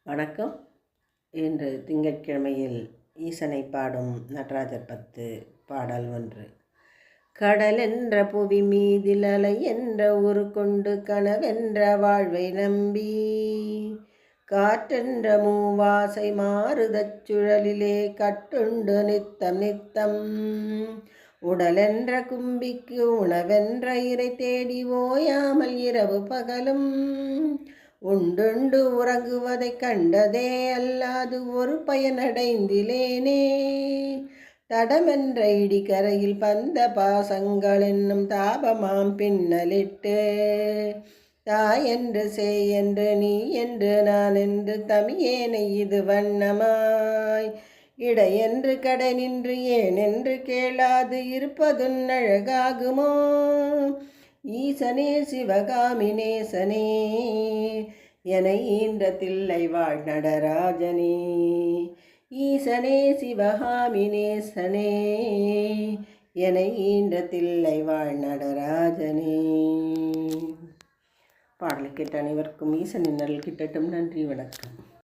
வணக்கம். இன்று திங்கட்கிழமையில் ஈசனை பாடும் நடராஜர் 10 பாடல் 1. கடல் என்ற புவி மீதில் அலை என்ற உரு கொண்டு கனவென்ற வாழ்வை நம்பி காற்றென்ற மூவாசை மாறுதச் சுழலிலே கட்டுண்டு நித்தம் நித்தம் உடலென்ற கும்பிக்கு உணவென்ற இறை தேடி ஓயாமல் இரவு பகலும் உண்டுண்டு உறங்குவதைக் கண்டதே அல்லாது ஒரு பயனடைந்திலேனே. தடமென்ற இடிகரையில் பந்த பாசங்கள் என்னும் தாபமாம் பின்னலிட்டு தாய் என்று செய் என்று நீ என்று நான் என்று தமியேனை இது வண்ணமாய் இடையென்று கடை நின்று ஏன் என்று கேளாது இருப்பதுன் அழகாகுமோ. ஈசனே சிவகாமி நேசனே என ஈன்ற தில்லை வாழ் நடராஜனே. ஈசனே சிவகாமி நேசனே என ஈன்ற தில்லை வாழ் நடராஜனே. பாடலை கேட்ட அனைவருக்கும் ஈசனின் அருள் கிட்டட்டும். நன்றி, வணக்கம்.